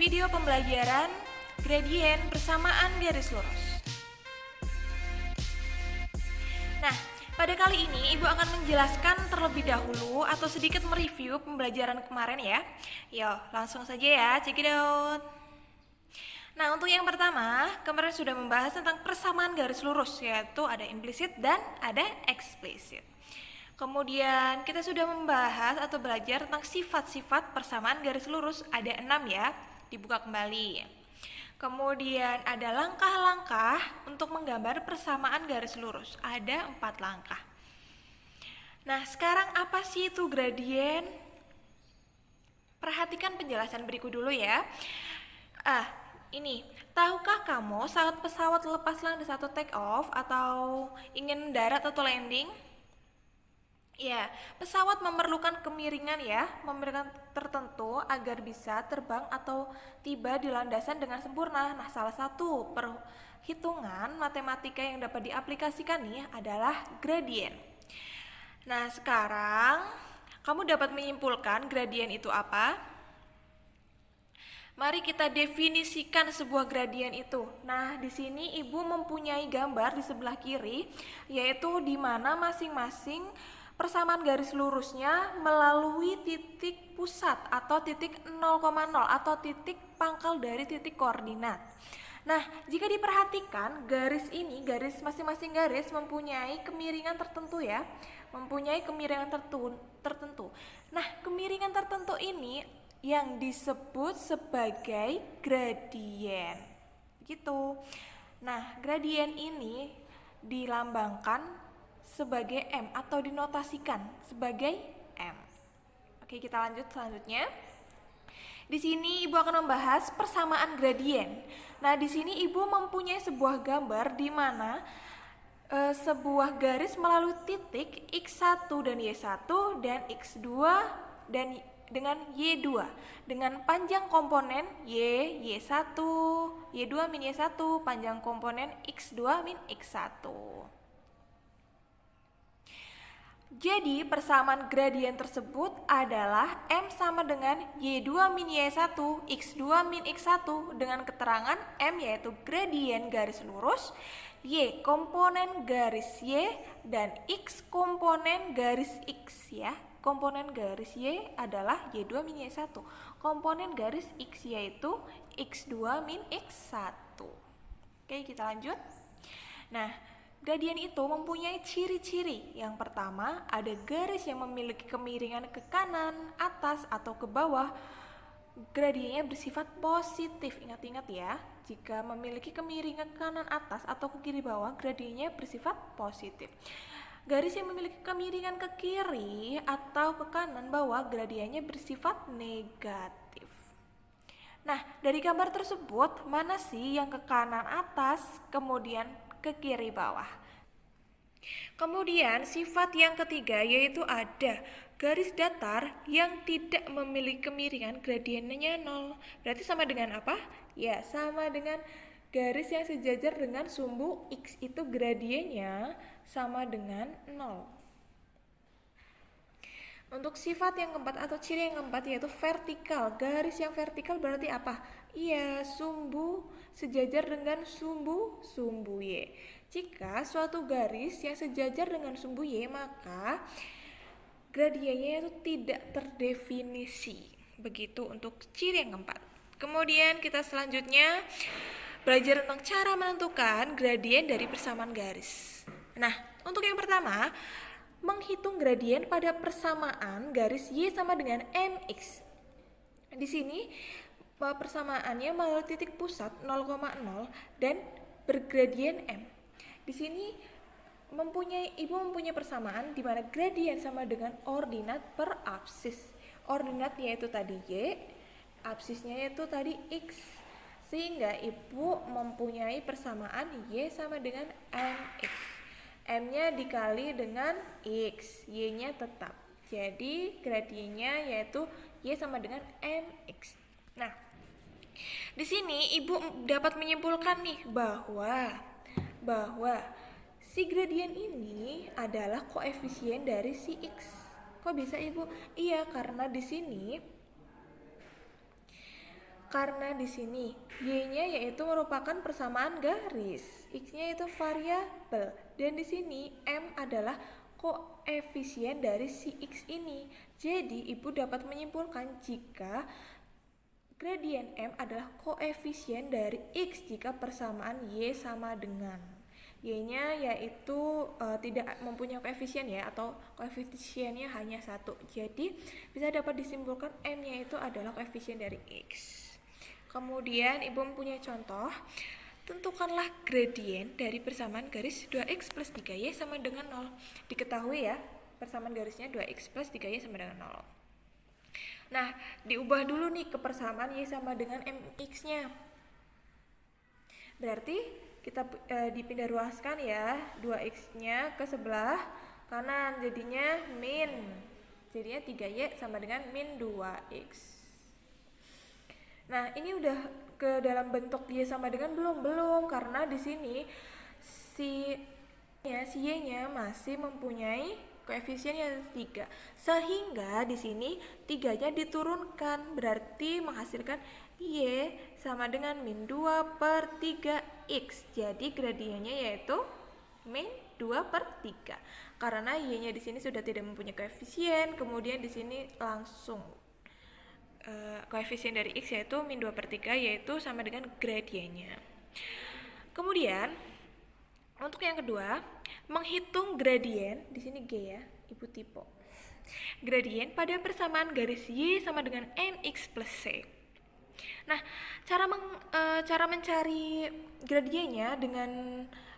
video pembelajaran gradien persamaan garis lurus. Nah, pada kali ini Ibu akan menjelaskan terlebih dahulu atau sedikit mereview pembelajaran kemarin ya. Yo, langsung saja ya, check it out. Nah, untuk yang pertama, kemarin sudah membahas tentang persamaan garis lurus, yaitu ada implisit dan ada eksplisit. Kemudian kita sudah membahas atau belajar tentang sifat-sifat persamaan garis lurus, ada 6 ya, dibuka kembali. Kemudian ada langkah-langkah untuk menggambar persamaan garis lurus, ada 4 langkah. Nah, sekarang apa sih itu gradien? Perhatikan penjelasan berikut dulu ya. Ini, tahukah kamu saat pesawat lepas landas atau take off atau ingin mendarat atau landing? Ya, pesawat memerlukan kemiringan ya, kemiringan tertentu agar bisa terbang atau tiba di landasan dengan sempurna. Nah, salah satu perhitungan matematika yang dapat diaplikasikan nih adalah gradien. Nah, sekarang kamu dapat menyimpulkan gradien itu apa? Mari kita definisikan sebuah gradien itu. Nah, di sini Ibu mempunyai gambar di sebelah kiri, yaitu di mana masing-masing persamaan garis lurusnya melalui titik pusat atau titik 0,0 atau titik pangkal dari titik koordinat. Nah, jika diperhatikan garis ini, garis masing-masing garis mempunyai kemiringan tertentu ya, mempunyai kemiringan tertentu. Nah, kemiringan tertentu ini yang disebut sebagai gradien. Gitu. Nah, gradien ini dilambangkan sebagai M atau dinotasikan sebagai M. Oke, kita lanjut selanjutnya. Di sini Ibu akan membahas persamaan gradien. Nah, di sini Ibu mempunyai sebuah gambar di mana sebuah garis melalui titik X1 dan Y1 dan X2 dan dengan Y2 dengan panjang komponen Y1, Y2 min Y1, panjang komponen X2 min X1. Jadi persamaan gradien tersebut adalah M sama dengan Y2 min Y1, X2 min X1 dengan keterangan M yaitu gradien garis lurus, Y komponen garis Y, dan X komponen garis X ya. Komponen garis Y adalah Y2 min Y1. Komponen garis X yaitu X2 min X1. Oke, kita lanjut. Nah, gradien itu mempunyai ciri-ciri. Yang pertama, ada garis yang memiliki kemiringan ke kanan, atas, atau ke bawah. Gradiennya bersifat positif. Ingat-ingat ya, jika memiliki kemiringan ke kanan, atas, atau ke kiri bawah, gradiennya bersifat positif. Garis yang memiliki kemiringan ke kiri atau ke kanan bawah, gradiennya bersifat negatif. Nah, dari gambar tersebut, mana sih yang ke kanan atas, kemudian ke kiri bawah? Kemudian sifat yang ketiga yaitu ada garis datar yang tidak memiliki kemiringan, gradiennya 0. Berarti sama dengan apa? Ya, sama dengan garis yang sejajar dengan sumbu X itu gradiennya sama dengan 0. Untuk sifat yang keempat atau ciri yang keempat yaitu vertikal. Garis yang vertikal berarti apa? Iya, sumbu sejajar dengan sumbu Y. Jika suatu garis yang sejajar dengan sumbu Y, maka gradiennya itu tidak terdefinisi. Begitu untuk ciri yang keempat. Kemudian kita selanjutnya belajar tentang cara menentukan gradien dari persamaan garis. Nah, untuk yang pertama, menghitung gradien pada persamaan garis Y sama dengan MX. Di sini persamaannya melalui titik pusat 0,0 dan bergradien M. Di sini Ibu mempunyai persamaan di mana gradien sama dengan ordinat per absis. Ordinat yaitu tadi Y, absisnya yaitu tadi X. Sehingga Ibu mempunyai persamaan Y sama dengan MX. M-nya dikali dengan X, Y-nya tetap. Jadi gradiennya yaitu Y sama dengan MX. Nah, di sini Ibu dapat menyimpulkan nih bahwa si gradien ini adalah koefisien dari si X. Kok bisa Ibu? Iya, karena di sini Karena di sini y-nya yaitu merupakan persamaan garis, x-nya itu variabel, dan di sini m adalah koefisien dari si x ini. Jadi ibu dapat menyimpulkan jika gradien m adalah koefisien dari x jika persamaan y sama dengan y-nya yaitu tidak mempunyai koefisien ya, atau koefisiennya hanya 1. Jadi bisa dapat disimpulkan m-nya itu adalah koefisien dari x. Kemudian ibu mempunyai contoh, tentukanlah gradien dari persamaan garis 2x plus 3y sama dengan 0. Diketahui ya, persamaan garisnya 2x plus 3y sama dengan 0. Nah, diubah dulu nih ke persamaan y sama dengan mx-nya. Berarti kita dipindah ruaskan ya, 2x-nya ke sebelah kanan, jadinya min. Jadinya 3y sama dengan min 2x. Nah, ini udah ke dalam bentuk y sama dengan belum, karena di sini si y-nya masih mempunyai koefisien yang 3. Sehingga di sini 3-nya diturunkan, berarti menghasilkan y sama dengan min 2 per 3x. Jadi gradiennya yaitu min 2 per 3. Karena y-nya di sini sudah tidak mempunyai koefisien, kemudian di sini langsung koefisien dari x yaitu min 2 per 3, yaitu sama dengan gradiennya. Kemudian untuk yang kedua, menghitung gradien, di sini g ya, ibu tipe. Gradien pada persamaan garis y sama dengan mx plus c. Nah, cara mencari gradiennya dengan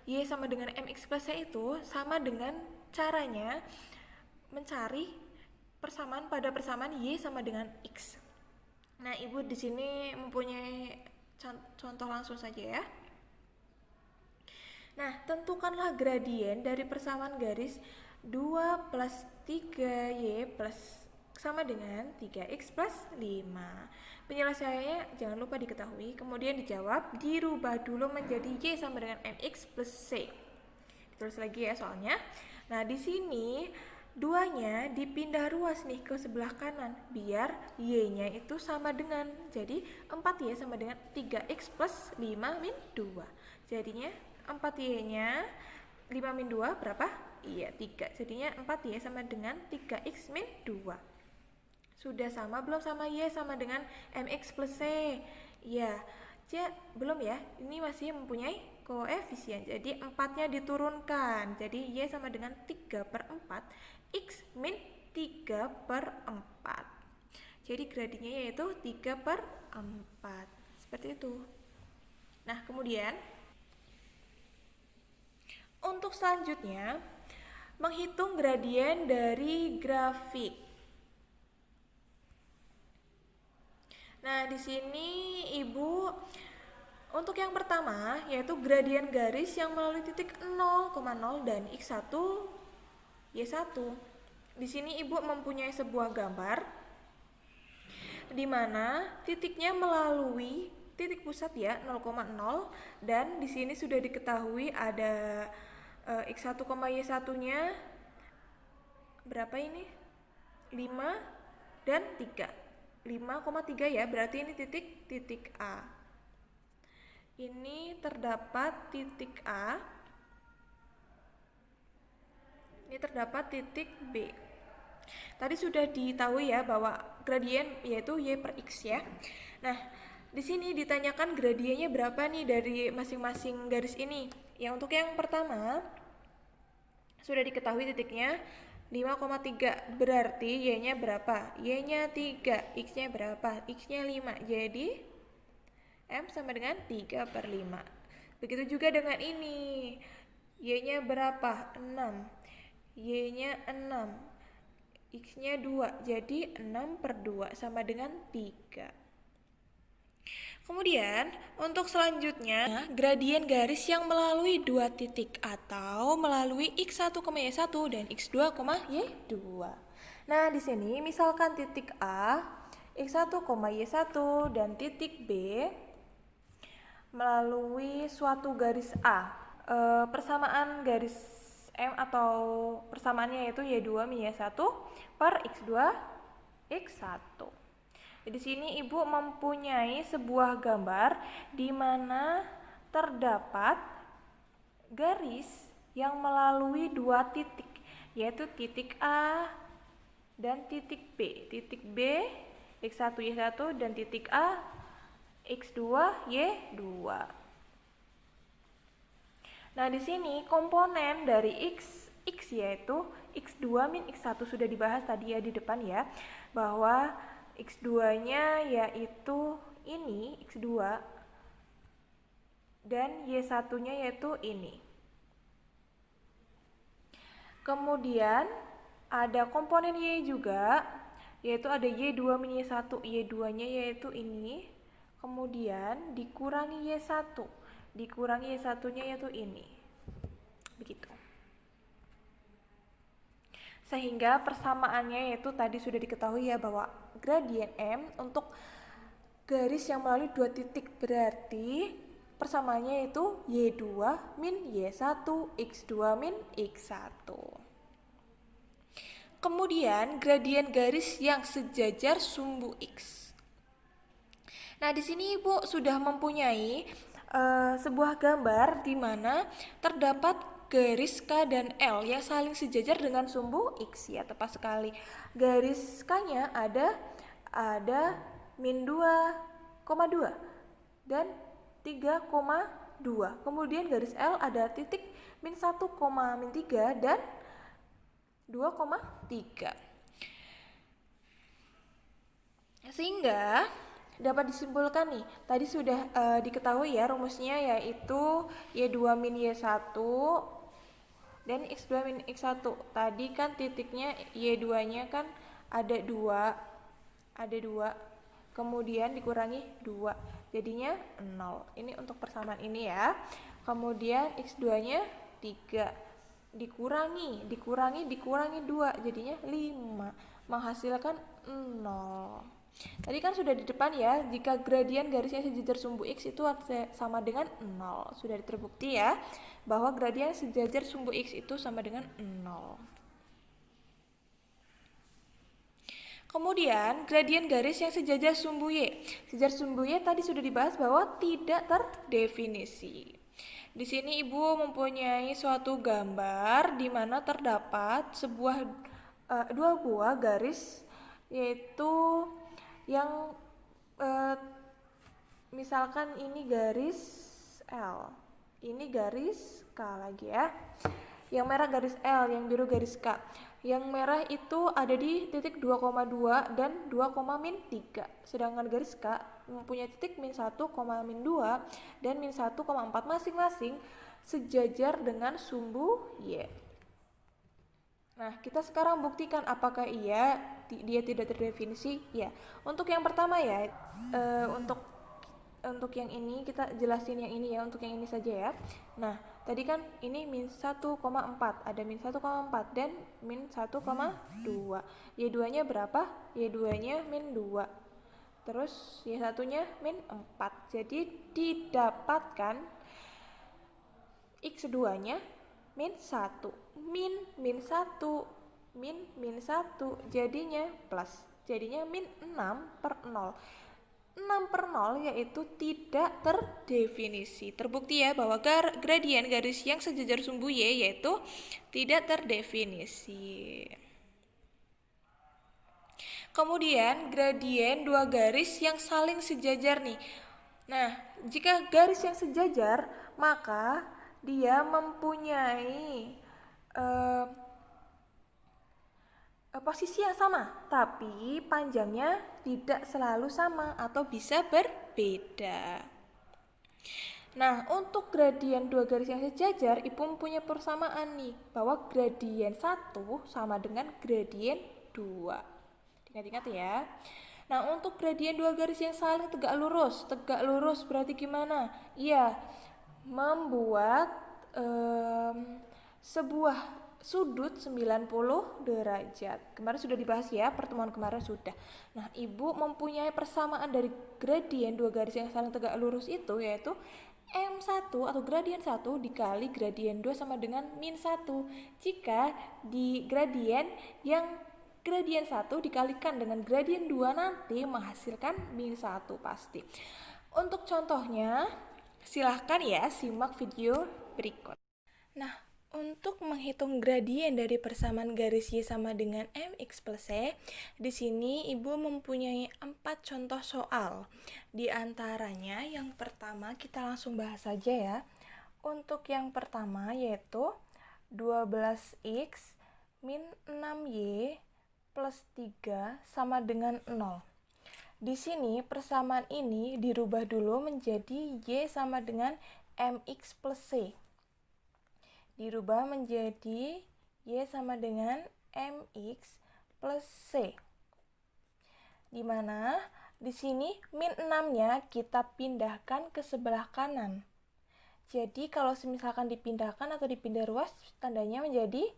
y sama dengan mx plus c itu sama dengan caranya mencari persamaan pada persamaan y sama dengan x. Nah, ibu di sini mempunyai contoh langsung saja ya. Nah, tentukanlah gradien dari persamaan garis 2 plus 3y plus sama dengan 3x plus 5. Penyelesaiannya jangan lupa diketahui, kemudian dijawab, dirubah dulu menjadi y sama dengan mx plus c. Ditulis lagi ya soalnya. Nah, di sini 2-nya dipindah ruas nih ke sebelah kanan biar y-nya itu sama dengan, jadi 4y sama dengan 3x plus 5 min 2. Jadinya 4y-nya 5 min 2 berapa? Iya 3. Jadinya 4y sama dengan 3x min 2. Sudah sama belum sama y sama dengan mx plus c? Ya, belum ya, ini masih mempunyai koefisien, jadi 4-nya diturunkan, jadi y sama dengan 3 per 4 x min 3 per 4. Jadi gradiennya yaitu 3 per 4. Seperti itu. Nah, kemudian untuk selanjutnya menghitung gradien dari grafik. Nah, di sini ibu untuk yang pertama yaitu gradien garis yang melalui titik 0,0 dan x1 y1. Di sini ibu mempunyai sebuah gambar di mana titiknya melalui titik pusat ya 0,0, dan di sini sudah diketahui ada x1, y1-nya berapa ini? 5 dan 3. 5,3 ya, berarti ini titik A. Ini terdapat titik A. Ini terdapat titik B. Tadi sudah ditahui ya bahwa gradien yaitu y per x ya. Nah, di sini ditanyakan gradiennya berapa nih dari masing-masing garis ini. Ya, untuk yang pertama sudah diketahui titiknya 5,3, berarti y-nya berapa? Y-nya 3, x-nya berapa? X-nya 5, jadi M sama dengan 3 per 5. Begitu juga dengan ini, y-nya berapa? 6, y-nya 6, x-nya 2, jadi 6 per 2 sama dengan 3. Kemudian untuk selanjutnya gradien garis yang melalui dua titik atau melalui x1, y1 dan x2, y2. Nah, di sini misalkan titik A, x1, y1 dan titik B melalui suatu garis A. Persamaan garis M atau persamaannya yaitu y2 min y1 per x2 x1. Di sini Ibu mempunyai sebuah gambar di mana terdapat garis yang melalui dua titik, yaitu titik A dan titik B. Titik B X1 Y1 dan titik A X2 Y2. Nah, di sini komponen dari X yaitu X2 min X1 sudah dibahas tadi ya di depan ya, bahwa X2-nya yaitu ini X2 dan Y1-nya yaitu ini. Kemudian ada komponen Y juga, yaitu ada Y2 min Y1. Y2-nya yaitu ini, kemudian dikurangi Y1. Dikurangi Y1-nya yaitu ini. Begitu. Sehingga persamaannya yaitu tadi sudah diketahui ya, bahwa gradien M untuk garis yang melalui dua titik, berarti persamaannya yaitu Y2 min Y1 X2 min X1. Kemudian gradien garis yang sejajar sumbu X. Nah, di sini Ibu sudah mempunyai sebuah gambar di mana terdapat garis K dan L yang saling sejajar dengan sumbu X ya, tepat sekali. Garis K-nya ada min 2,2 dan 3,2. Kemudian garis L ada titik min 1, min 3 dan 2,3. Sehingga dapat disimpulkan nih, tadi sudah diketahui ya rumusnya, yaitu Y2 min Y1 dan X2 min X1. Tadi kan titiknya Y2-nya kan ada 2, kemudian dikurangi 2, jadinya 0. Ini untuk persamaan ini ya. Kemudian X2-nya 3, dikurangi 2, jadinya 5, menghasilkan 0. Tadi kan sudah di depan ya, jika gradien garisnya sejajar sumbu X itu sama dengan 0. Sudah terbukti ya, bahwa gradien sejajar sumbu X itu sama dengan 0. Kemudian gradien garis yang sejajar sumbu Y. Sejajar sumbu Y tadi sudah dibahas bahwa tidak terdefinisi. Di sini Ibu mempunyai suatu gambar di mana terdapat dua buah garis, yaitu yang misalkan ini garis L, ini garis K lagi ya. Yang merah garis L, yang biru garis K. Yang merah itu ada di titik 2,2 dan 2,-3. Sedangkan garis K mempunyai titik min 1, min 2 dan min 1,4 masing-masing sejajar dengan sumbu Y. Nah, kita sekarang buktikan apakah dia tidak terdefinisi. Ya, untuk yang pertama ya, untuk yang ini kita jelasin yang ini ya, untuk yang ini saja ya. Nah, tadi kan ini min 1,4, ada min 1,4 dan min 1,2. Y2-nya berapa? Y2-nya min 2. Terus Y1-nya min 4. Jadi didapatkan X2-nya min 1. Min 1, min 1, jadinya plus. Jadinya min 6/0. 6/0 yaitu tidak terdefinisi. Terbukti ya bahwa gradien garis yang sejajar sumbu Y yaitu tidak terdefinisi. Kemudian gradien dua garis yang saling sejajar nih. Nah, jika garis yang sejajar, maka dia mempunyai posisi yang sama, tapi panjangnya tidak selalu sama atau bisa berbeda. Nah, untuk gradien dua garis yang sejajar, Ibu mempunyai persamaan nih, bahwa gradien 1 sama dengan gradien 2. Ingat-ingat ya. Nah, untuk gradien dua garis yang saling tegak lurus berarti gimana? Iya, membuat sebuah sudut 90 derajat. Kemarin sudah dibahas ya, pertemuan kemarin sudah. Nah, Ibu mempunyai persamaan dari gradien dua garis yang saling tegak lurus itu, yaitu M1 atau gradien 1 dikali gradien 2 sama dengan min 1. Jika di gradien yang Gradien 1 dikalikan dengan gradien 2 nanti menghasilkan min 1 pasti. Untuk contohnya, silahkan ya simak video berikut. Nah, untuk menghitung gradien dari persamaan garis Y sama dengan MX plus C, di sini Ibu mempunyai 4 contoh soal. Di antaranya yang pertama kita langsung bahas saja ya. Untuk yang pertama yaitu 12X min 6Y plus 3 sama dengan 0. Di sini persamaan ini dirubah dulu menjadi Y sama dengan MX plus C. Dirubah menjadi Y sama dengan MX plus C. Dimana di sini min 6-nya kita pindahkan ke sebelah kanan. Jadi kalau misalkan dipindahkan atau dipindah ruas, tandanya menjadi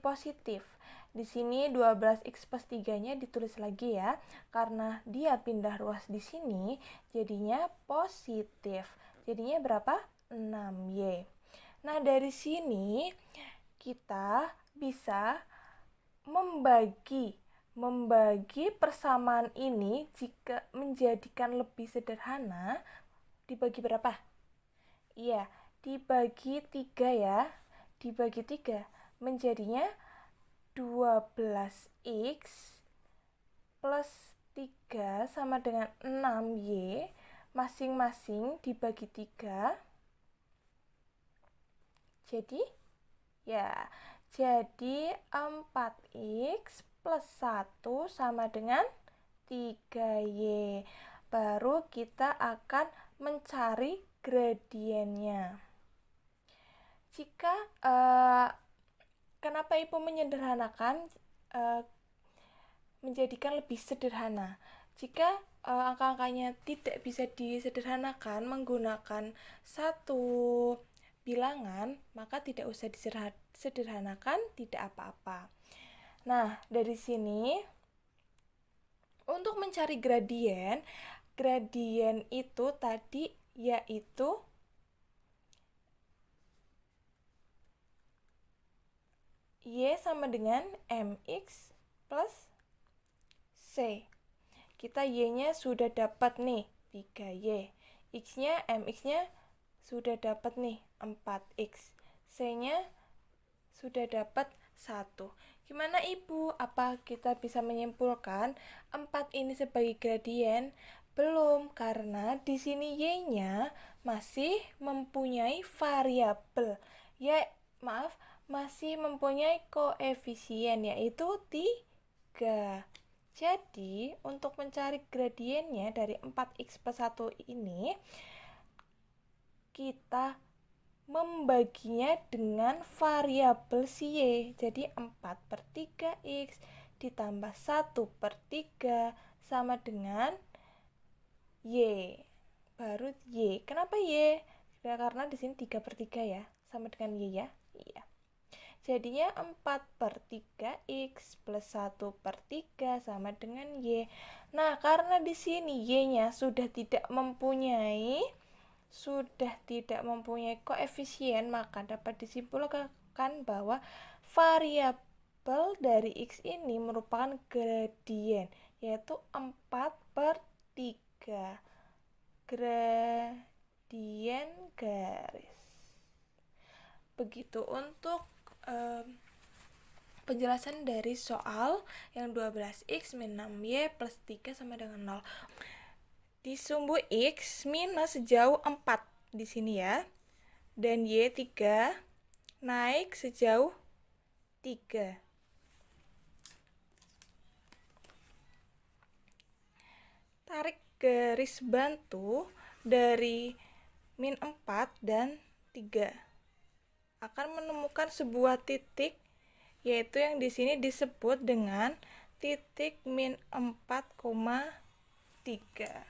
positif. Di sini 12X plus 3-nya ditulis lagi ya. Karena dia pindah ruas di sini, jadinya positif. Jadinya berapa? 6Y. Nah, dari sini kita bisa membagi persamaan ini jika menjadikan lebih sederhana dibagi berapa? Iya, dibagi 3 ya. Dibagi 3 menjadinya 12X plus 3 sama dengan 6Y masing-masing dibagi 3. Jadi 4X plus 1 sama dengan 3Y. Baru kita akan mencari gradiennya. Jika kenapa Ibu menyederhanakan menjadikan lebih sederhana? Jika angka-angkanya tidak bisa disederhanakan menggunakan satu bilangan, maka tidak usah disederhanakan, tidak apa-apa. Nah, dari sini untuk mencari gradien itu tadi yaitu Y sama dengan MX plus C. Kita Y-nya sudah dapat nih, 3Y. X-nya, MX-nya sudah dapat nih, 4X. C-nya sudah dapat 1. Gimana Ibu? Apa kita bisa menyimpulkan 4 ini sebagai gradien? Belum, karena di sini Y-nya masih mempunyai variabel. Masih mempunyai koefisien yaitu 3. Jadi, untuk mencari gradiennya dari 4X plus 1 ini, kita membaginya dengan variabel si Y. Jadi 4/3X ditambah 1/3 sama dengan Y. Baru Y. Kenapa Y? Karena di sini 3/3 ya. Sama dengan Y ya. Iya. Jadinya 4/3X plus 1/3 sama dengan Y. Nah, karena di sini Y-nya sudah tidak mempunyai koefisien, maka dapat disimpulkan bahwa variabel dari X ini merupakan gradien, yaitu 4/3. Gradien garis. Begitu untuk penjelasan dari soal yang 12X min 6Y plus 3 sama dengan 0. Di sumbu X minus sejauh 4 di sini ya. Dan Y 3 naik sejauh 3. Tarik garis bantu dari min 4 dan 3. Akan menemukan sebuah titik, yaitu yang di sini disebut dengan titik min 4,3.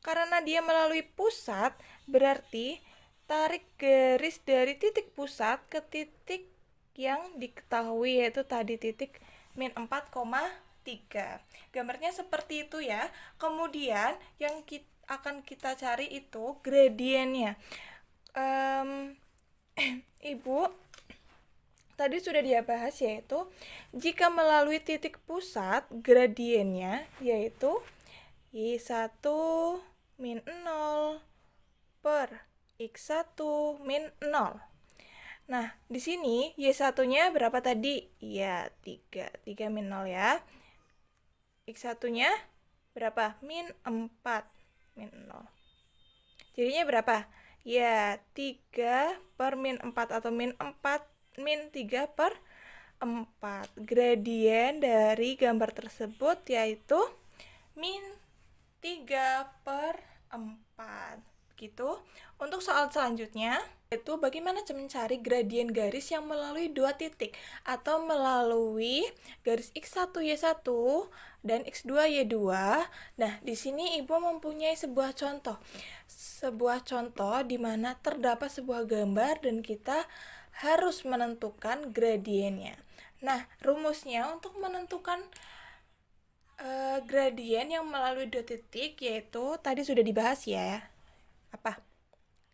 Karena dia melalui pusat, berarti tarik garis dari titik pusat ke titik yang diketahui, yaitu tadi titik min 4,3. Gambarnya seperti itu ya. Kemudian yang akan kita cari itu gradiennya. Ibu tadi sudah dia bahas, yaitu jika melalui titik pusat gradiennya yaitu Y1 min 0 per X1 min 0. Nah, di sini Y1-nya berapa tadi? Ya, 3. 3 min 0 ya. X1-nya berapa? Min 4. Min 0. Jadinya berapa? Ya, 3 per min 4 atau min 4 min 3 per 4. Gradien dari gambar tersebut yaitu min 3 per 4. Begitu. Untuk soal selanjutnya, yaitu bagaimana mencari gradien garis yang melalui dua titik atau melalui garis X1 Y1 dan X2 Y2. Nah, di sini Ibu mempunyai sebuah contoh. Sebuah contoh di mana terdapat sebuah gambar dan kita harus menentukan gradiennya. Nah, rumusnya untuk menentukan gradien yang melalui dua titik yaitu tadi sudah dibahas ya. Apa?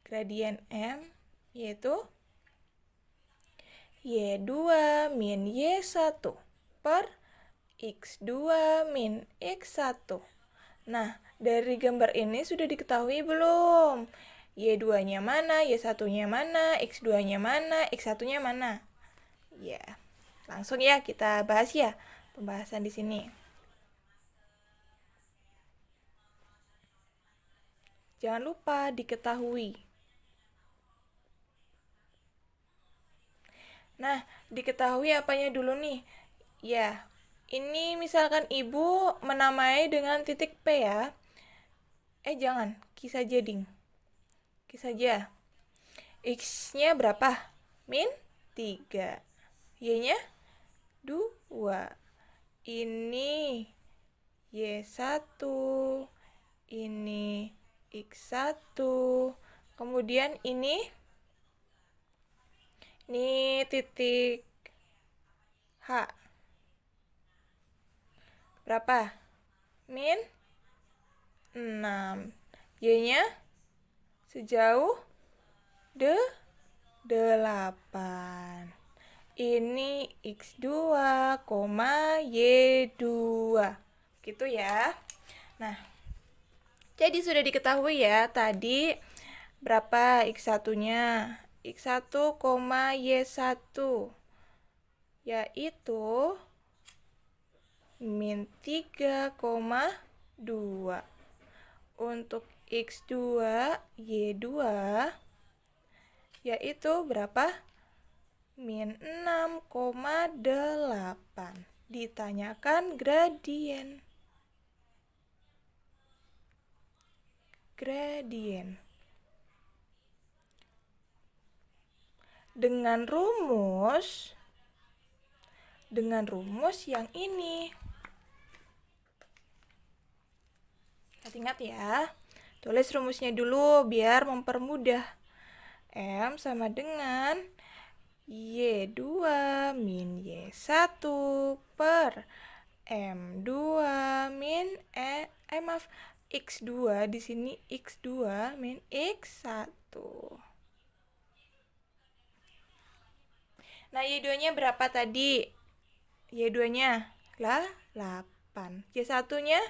Gradien M yaitu Y2 min Y1 per X2 min X1. Nah, dari gambar ini sudah diketahui belum? Y2-nya mana, Y1-nya mana, X2-nya mana, X1-nya mana? Ya, langsung ya kita bahas ya pembahasan di sini. Jangan lupa diketahui. Nah, diketahui apanya dulu nih? Ya, ini misalkan Ibu menamai dengan titik P ya. Jangan, Q saja ding. Q saja. X-nya berapa? Min 3. Y-nya 2. Ini Y1. Ini X1. Kemudian ini titik H. Berapa? Min 6. Y-nya sejauh 8. Ini X2, Y2. Gitu ya. Nah, jadi sudah diketahui ya tadi berapa X1-nya? X1, Y1 yaitu min 3,2. Untuk X2, Y2 yaitu berapa? Min 6,8. Ditanyakan gradien. Dengan rumus yang ini. Ingat ya. Tulis rumusnya dulu biar mempermudah. M sama dengan Y2 min Y1 per M2 min X2 di sini X2 min X1. Nah, Y2-nya berapa tadi? Y2-nya lah 8. Y1-nya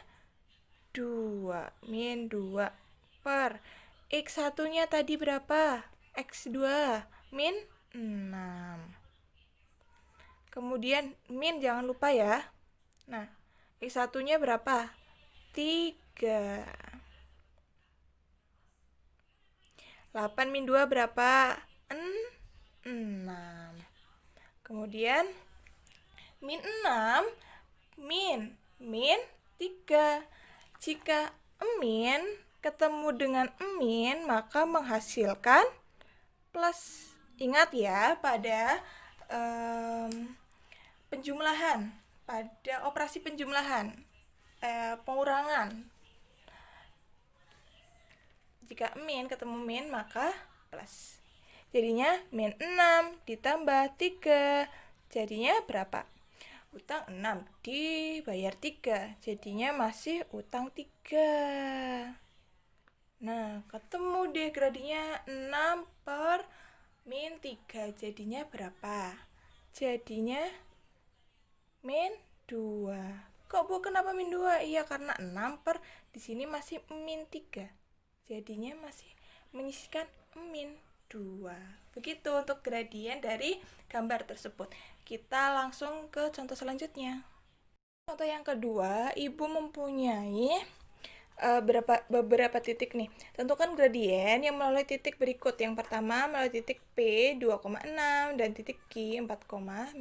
2 min 2 per X1-nya tadi berapa? X2 min 6. Kemudian min jangan lupa ya. Nah, X1-nya berapa? 3. 8 min 2 berapa? 6. Kemudian min 6 min 3. Jika min ketemu dengan min maka menghasilkan plus. Ingat ya pada penjumlahan, pada operasi penjumlahan, pengurangan. Jika min ketemu min maka plus. Jadinya min 6 ditambah 3. Jadinya berapa? Utang 6 dibayar 3. Jadinya masih utang 3. Nah, ketemu deh gradinya 6 per min 3. Jadinya berapa? jadinya min 2. Kok Bu kenapa min 2? Iya karena 6 per di sini masih min 3. Jadinya masih menyisihkan min 2. Begitu untuk gradien dari gambar tersebut. Kita langsung ke contoh selanjutnya. Contoh yang kedua, Ibu mempunyai beberapa titik nih. Tentukan gradien yang melalui titik berikut. Yang pertama melalui titik P 2,6 dan titik Q 4,8.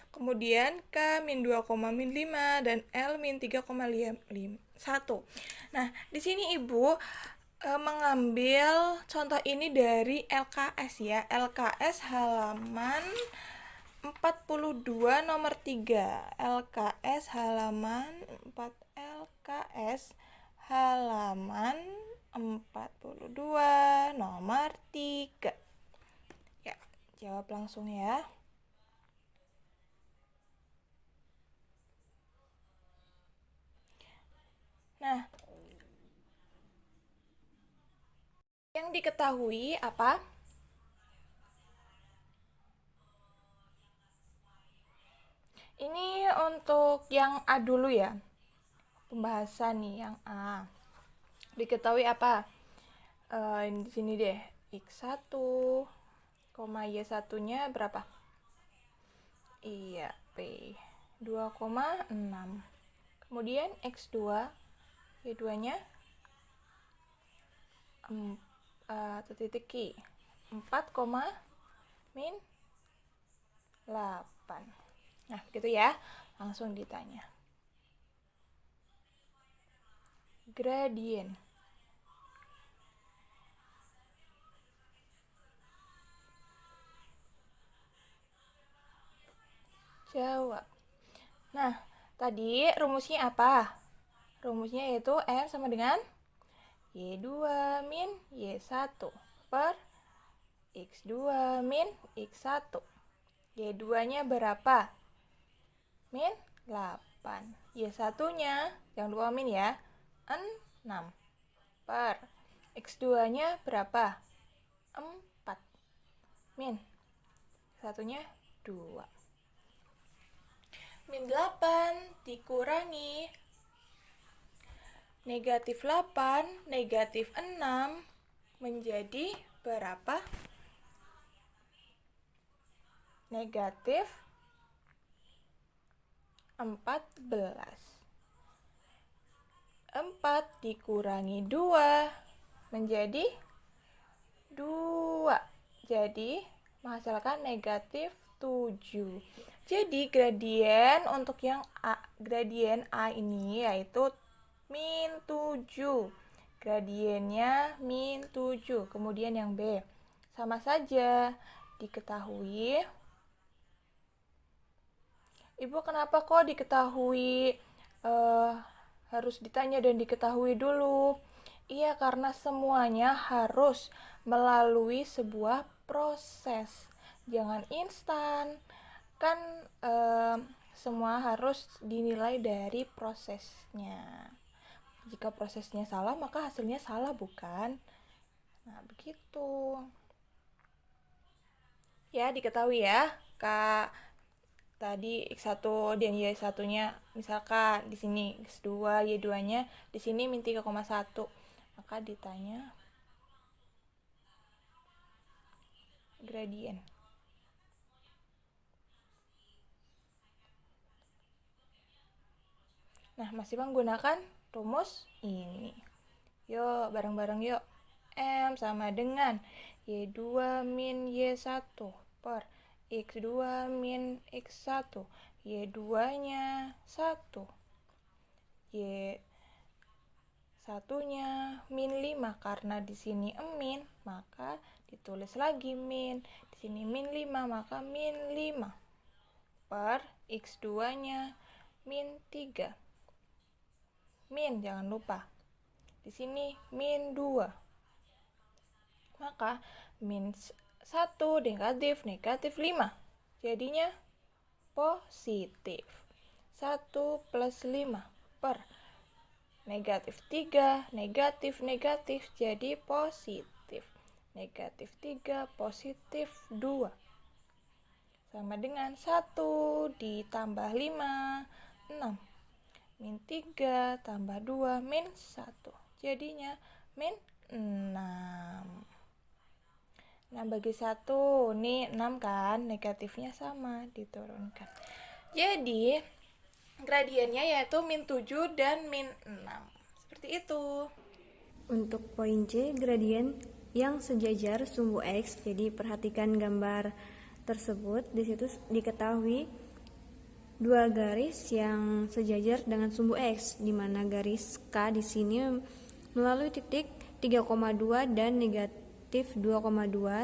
Kemudian K min 2,5 dan L min 3,1. Nah, di sini Ibu mengambil contoh ini dari LKS ya. LKS halaman 42 nomor 3. LKS halaman 4 LKS halaman 42 nomor 3. Ya, jawab langsung ya. Nah, yang diketahui apa? Ini untuk yang A dulu ya. Pembahasan nih yang A. Diketahui apa? Di sini deh, X1, Y1-nya berapa? Iya, P 2,6. Kemudian X2, Y2-nya titik Q 4, min 8. Nah, gitu ya. Langsung ditanya. Gradien. Jawab. Nah, tadi rumusnya apa? Rumusnya yaitu M sama dengan Y2 min Y1 per X2 min X1. Y2-nya berapa? Min 8. Y1-nya, jangan lupa min ya, 6 per X2-nya berapa? 4. Min satunya 2. Min 8 dikurangi negatif 8, negatif 6 menjadi berapa? Negatif 14. 4 dikurangi 2 menjadi 2. Jadi menghasilkan negatif 7. Jadi gradien untuk yang A, gradien A ini yaitu min 7. Gradiennya min 7. Kemudian yang B, sama saja diketahui. Ibu kenapa kok diketahui harus ditanya dan diketahui dulu? Iya, karena semuanya harus melalui sebuah proses. Jangan instan. Kan semua harus dinilai dari prosesnya. Jika prosesnya salah, maka hasilnya salah, bukan? Nah, begitu. Ya, diketahui ya, Kak. Tadi X1 dan Y1-nya misalkan di sini X2, Y2-nya di sini min 3,1. Maka ditanya gradien. Nah, masih menggunakan rumus ini. Yuk, bareng-bareng yuk. M sama dengan Y2 min Y1 per X2 min X1. Y2-nya 1. Y1-nya min 5 karena di sini min, maka ditulis lagi min. Di sini min 5 maka min 5 per X2-nya min 3. Min jangan lupa. Di sini min 2. Maka min 1 negatif 5. Jadinya positif. 1 plus 5 per negatif 3, negatif jadi positif. Negatif 3, positif 2. sama dengan 1 ditambah 5, 6. Min 3 tambah 2 min 1. Jadinya min 6. Nah, bagi 1, nih 6 kan, negatifnya sama, diturunkan. Jadi, gradiennya yaitu min 7 dan min 6. Seperti itu. Untuk poin C, gradien yang sejajar sumbu X. Jadi perhatikan gambar tersebut. Di situ diketahui dua garis yang sejajar dengan sumbu X, di mana garis K di sini melalui titik 3,2 dan negatif 2,2,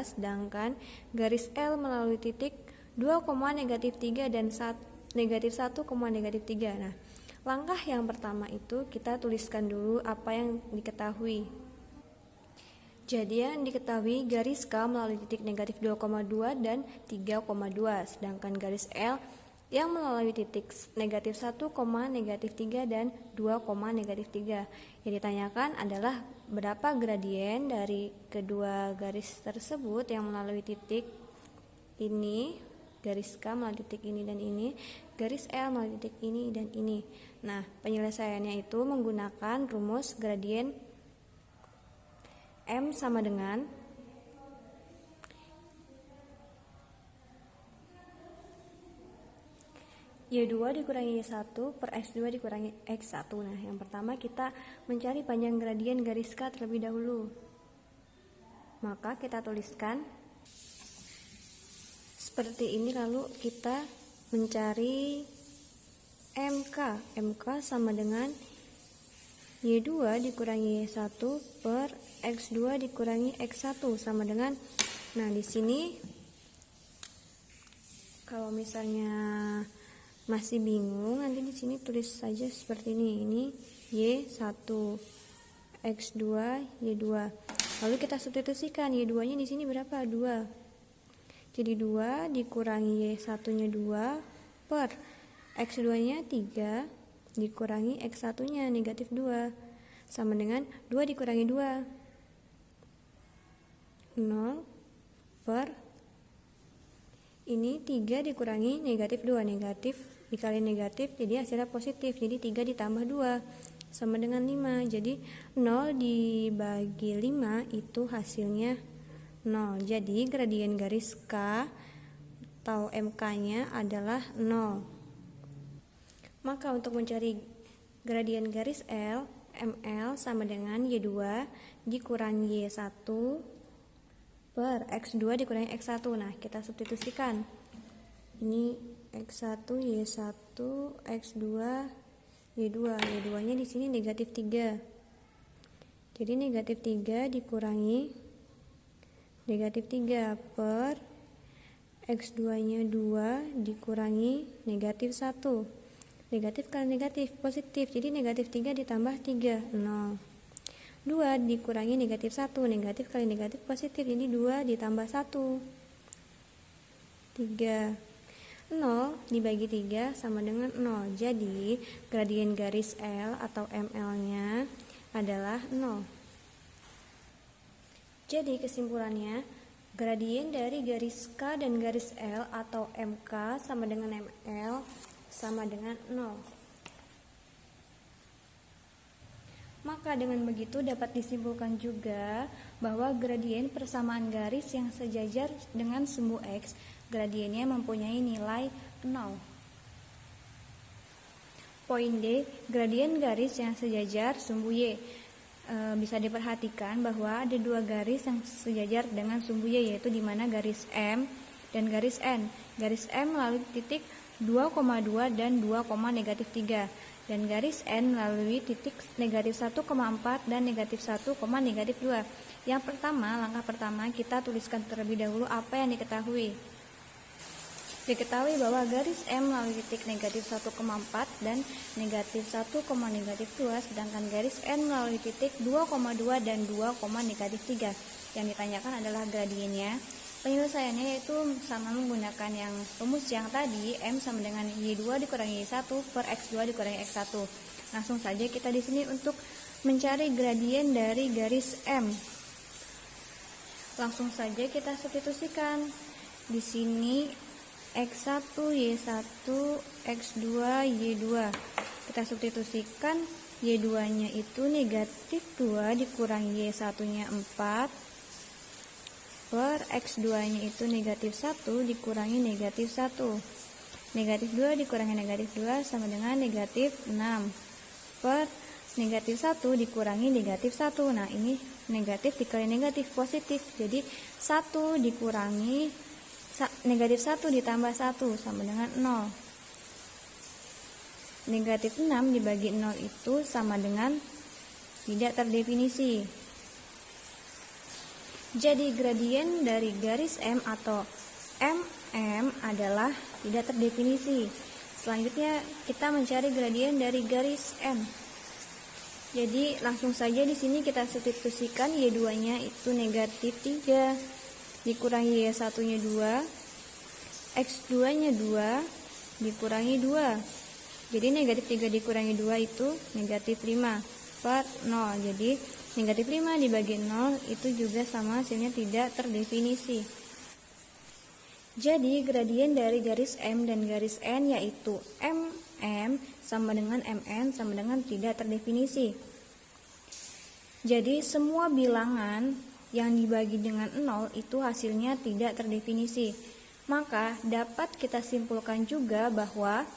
sedangkan garis L melalui titik 2, negatif 3 dan negatif 1, negatif 3. Nah, langkah yang pertama itu kita tuliskan dulu apa yang diketahui. Jadi yang diketahui garis K melalui titik negatif 2,2 dan 3,2, sedangkan garis L yang melalui titik negatif 1, negatif 3 dan 2, negatif 3. Yang ditanyakan adalah berapa gradien dari kedua garis tersebut yang melalui titik ini, garis K melalui titik ini dan ini, garis L melalui titik ini dan ini. Nah, penyelesaiannya itu menggunakan rumus gradien M sama dengan Y2 dikurangi Y1 per X2 dikurangi X1. Nah, yang pertama kita mencari panjang gradien garis K terlebih dahulu. Maka kita tuliskan seperti ini, lalu kita mencari MK. MK sama dengan Y2 dikurangi Y1 per X2 dikurangi X1 sama dengan, nah di sini kalau misalnya masih bingung, nanti di sini tulis saja seperti ini. Ini Y1, X2, Y2. Lalu kita substitusikan Y2-nya di sini berapa? 2. Jadi 2 dikurangi Y1-nya 2 per X2-nya 3 dikurangi X1-nya negatif 2 sama dengan 2 dikurangi 2, 0 per ini 3 dikurangi negatif 2, negatif dikali negatif jadi hasilnya positif, jadi 3 ditambah 2 sama dengan 5. Jadi 0 dibagi 5 itu hasilnya 0. Jadi gradien garis K atau MK nya adalah 0. Maka untuk mencari gradien garis L, ML sama dengan Y2 dikurangi Y1 per X2 dikurangi X1. Nah, kita substitusikan. Ini X1, Y1, X2, Y2. Y2-nya di sini negatif 3. Jadi negatif 3 dikurangi negatif 3 per X2-nya 2 dikurangi negatif 1. Negatif kali negatif positif. Jadi negatif 3 ditambah 3, 0. 2 dikurangi negatif 1, negatif kali negatif positif, jadi 2 ditambah 1, 3. 0 dibagi 3 sama dengan 0. Jadi gradien garis L atau ML nya adalah 0. Jadi kesimpulannya, gradien dari garis K dan garis L atau MK sama dengan ML sama dengan 0. Maka dengan begitu dapat disimpulkan juga bahwa gradien persamaan garis yang sejajar dengan sumbu X, gradiennya mempunyai nilai 0. Poin D, gradien garis yang sejajar sumbu Y. Bisa diperhatikan bahwa ada dua garis yang sejajar dengan sumbu Y, yaitu di mana garis M dan garis N. Garis M melalui titik 2,2 dan 2, negatif 3. Dan garis N melalui titik negatif 1,4 dan negatif 1, negatif 2. Yang pertama, langkah pertama kita tuliskan terlebih dahulu apa yang diketahui. Diketahui bahwa garis M melalui titik negatif 1,4 dan negatif 1, negatif 2, sedangkan garis N melalui titik 2,2 dan 2, negatif 3. Yang ditanyakan adalah gradiennya. Penyelesaiannya yaitu sama menggunakan yang rumus yang tadi, M sama dengan Y2 dikurangi Y1 per X2 dikurangi X1. Langsung saja kita di sini untuk mencari gradien dari garis M. Langsung saja kita substitusikan. Di sini X1, Y1, X2, Y2. Kita substitusikan Y2 nya itu negatif 2 dikurangi Y1 nya 4 per X2 nya itu negatif 1 dikurangi negatif 1. Negatif 2 dikurangi negatif 2 sama dengan negatif 6 per negatif 1 dikurangi negatif 1. Nah, ini negatif dikali negatif positif. Jadi 1 dikurangi negatif 1 ditambah 1 sama dengan 0. Negatif 6 dibagi 0 itu sama dengan tidak terdefinisi. Jadi gradien dari garis M atau MM adalah tidak terdefinisi. Selanjutnya kita mencari gradien dari garis M. Jadi langsung saja di sini kita substitusikan Y2-nya itu negatif 3 dikurangi Y1-nya 2, X2-nya 2 dikurangi 2. Jadi negatif 3 dikurangi 2 itu negatif 5 per 0. Jadi negatif 5 dibagi 0 itu juga sama hasilnya tidak terdefinisi. Jadi gradien dari garis M dan garis N yaitu MM sama dengan MN sama dengan tidak terdefinisi. Jadi semua bilangan yang dibagi dengan 0 itu hasilnya tidak terdefinisi. Maka dapat kita simpulkan juga bahwa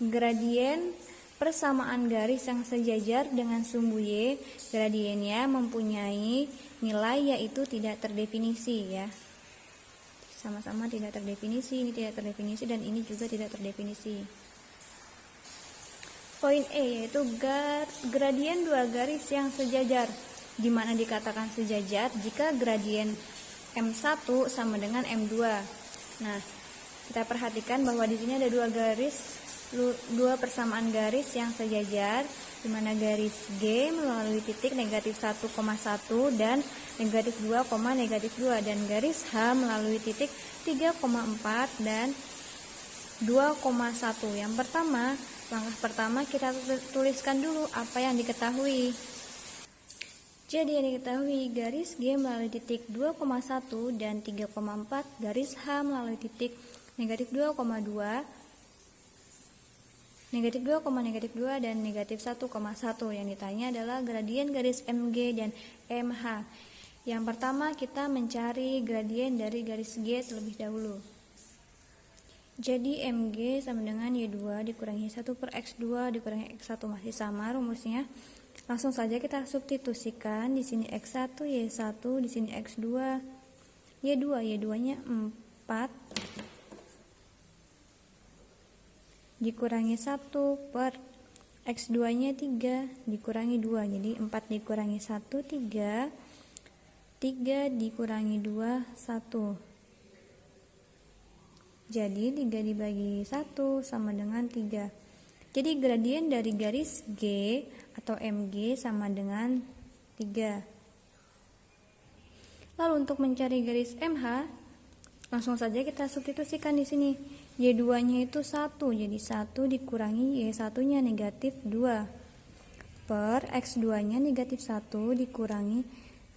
gradien persamaan garis yang sejajar dengan sumbu Y, gradiennya mempunyai nilai yaitu tidak terdefinisi ya. Sama-sama tidak terdefinisi, ini tidak terdefinisi dan ini juga tidak terdefinisi. Poin E yaitu gradien dua garis yang sejajar. Di mana dikatakan sejajar jika gradien M1 sama dengan M2. Nah, kita perhatikan bahwa di sini ada dua persamaan garis yang sejajar, di mana garis G melalui titik negatif 1,1 dan negatif 2, negatif 2 dan garis H melalui titik 3,4 dan 2,1. Yang pertama, langkah pertama kita tuliskan dulu apa yang diketahui. Jadi yang diketahui garis G melalui titik 2,1 dan 3,4, garis H melalui titik negatif 2,2, negatif 2, negatif 2 dan negatif 1,1. Yang ditanya adalah gradien garis MG dan MH. Yang pertama kita mencari gradien dari garis G terlebih dahulu. Jadi MG sama dengan Y2 dikurangi 1 per X2 dikurangi X1 masih sama rumusnya. Langsung saja kita substitusikan, di sini X1, Y1, di sini X2, Y2-nya 4 dikurangi 1 per X2-nya 3 dikurangi 2. Jadi 4 dikurangi 1 3, 3 dikurangi 2 1. Jadi 3 dibagi 1 sama dengan 3. Jadi gradien dari garis G atau MG sama dengan 3. Lalu untuk mencari garis MH, langsung saja kita substitusikan di sini. Y2-nya itu 1, jadi 1 dikurangi Y1-nya negatif 2 per X2-nya negatif 1 dikurangi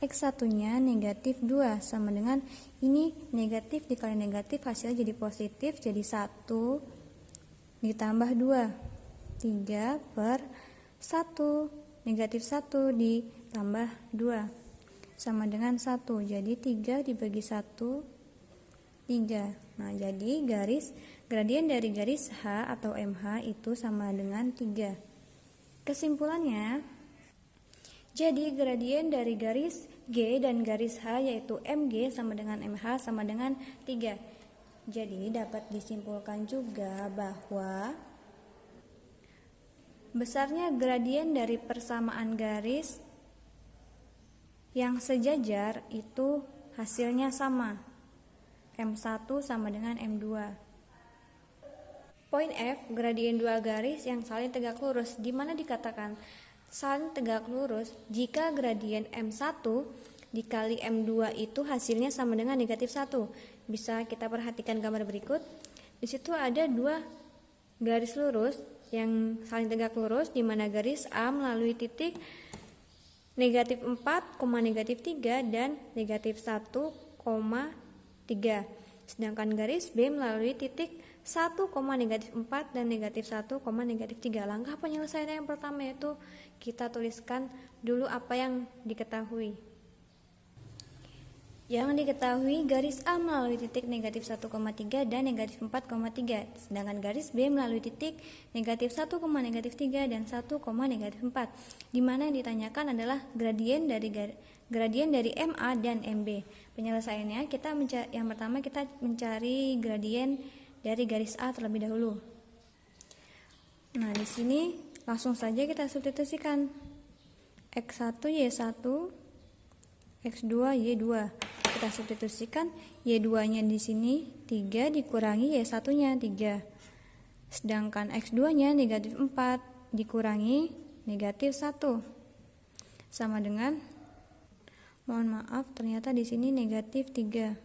X1-nya negatif 2 sama dengan ini negatif dikali negatif hasilnya jadi positif, jadi 1 ditambah 2, 3 per 1 negatif 1 ditambah 2 sama dengan 1, jadi 3 dibagi 1 3. Nah, jadi gradien dari garis H atau MH itu sama dengan 3. Kesimpulannya, jadi gradien dari garis G dan garis H yaitu MG sama dengan MH sama dengan 3. Jadi dapat disimpulkan juga bahwa besarnya gradien dari persamaan garis yang sejajar itu hasilnya sama. M1 sama dengan M2. Poin F, gradien dua garis yang saling tegak lurus, di mana dikatakan saling tegak lurus jika gradien M1 dikali M2 itu hasilnya sama dengan negatif 1. Bisa kita perhatikan gambar berikut. Di situ ada dua garis lurus yang saling tegak lurus, di mana garis A melalui titik negatif 4, negatif 3 dan negatif 1, 3. Sedangkan garis B melalui titik 1, negatif 4 dan negatif 1, negatif 3. Langkah penyelesaian yang pertama yaitu kita tuliskan dulu apa yang diketahui. Yang diketahui garis A melalui titik negatif 1,3 dan negatif 4,3. Sedangkan garis B melalui titik negatif 1, negatif 3 dan 1, negatif 4. Dimana yang ditanyakan adalah gradien dari MA dan MB. Penyelesaiannya yang pertama kita mencari gradien dari garis A terlebih dahulu. Nah, di sini langsung saja kita substitusikan X1 Y1, X2 Y2. Kita substitusikan Y2-nya di sini 3 dikurangi Y1-nya 3. Sedangkan X2-nya negatif 4 dikurangi negatif 1 sama dengan, mohon maaf, ternyata di sini negatif 3.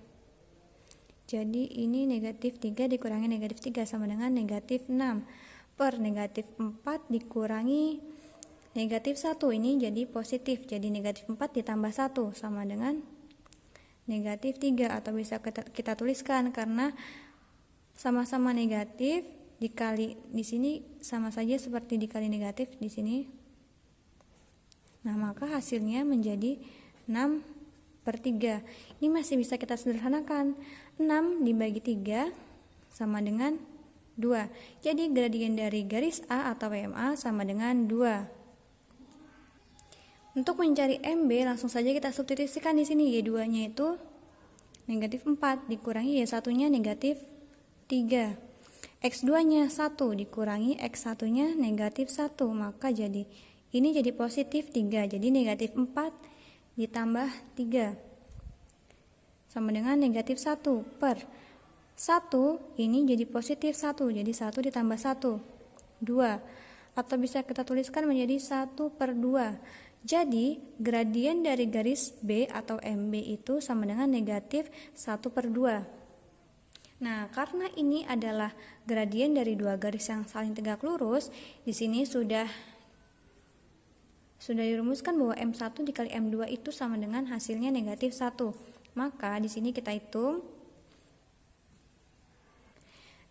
Jadi ini negatif 3 dikurangi negatif 3 sama dengan negatif 6 per negatif 4 dikurangi negatif 1. Ini jadi positif, jadi negatif 4 ditambah 1 sama dengan negatif 3, atau bisa kita tuliskan karena sama-sama negatif dikali di sini sama saja seperti dikali negatif di sini. Nah, maka hasilnya menjadi 6/3. Ini masih bisa kita sederhanakan. 6 dibagi 3 sama dengan 2. Jadi gradien dari garis A atau MA sama dengan 2. Untuk mencari MB langsung saja kita substitusikan di sini. Y2-nya itu negatif 4 dikurangi Y1-nya negatif 3. X2-nya 1 dikurangi X1-nya negatif 1, maka ini jadi positif 3. Jadi negatif 4 ditambah 3 sama dengan negatif 1 per 1, ini jadi positif 1, jadi 1 ditambah 1, 2. Atau bisa kita tuliskan menjadi 1/2. Jadi gradien dari garis B atau MB itu sama dengan negatif 1/2. Nah, karena ini adalah gradien dari dua garis yang saling tegak lurus, di sini sudah dirumuskan bahwa M1 dikali M2 itu sama dengan hasilnya negatif 1. Maka di sini kita hitung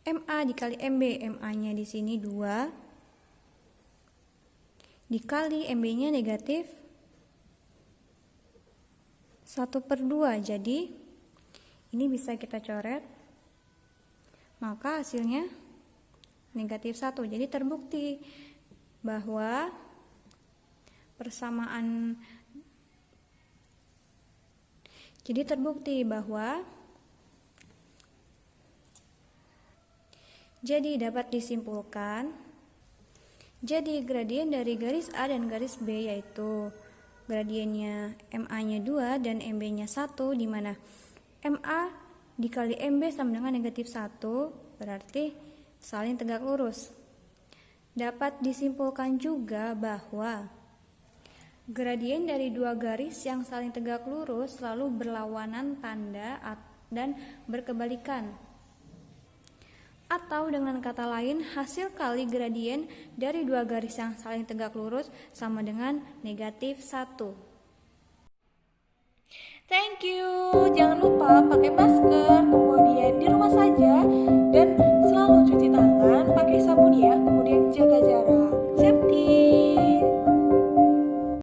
MA dikali MB. MA-nya di sini 2 dikali MB-nya negatif 1/2. Jadi ini bisa kita coret, maka hasilnya negatif 1. Jadi terbukti bahwa dapat disimpulkan, jadi gradien dari garis A dan garis B yaitu gradiennya MA-nya 2 dan MB-nya 1, di mana MA dikali MB sama dengan negatif 1, berarti saling tegak lurus. Dapat disimpulkan juga bahwa gradien dari dua garis yang saling tegak lurus selalu berlawanan tanda dan berkebalikan. Atau dengan kata lain, hasil kali gradien dari dua garis yang saling tegak lurus sama dengan negatif 1. Thank you. Jangan lupa pakai masker, kemudian di rumah saja, dan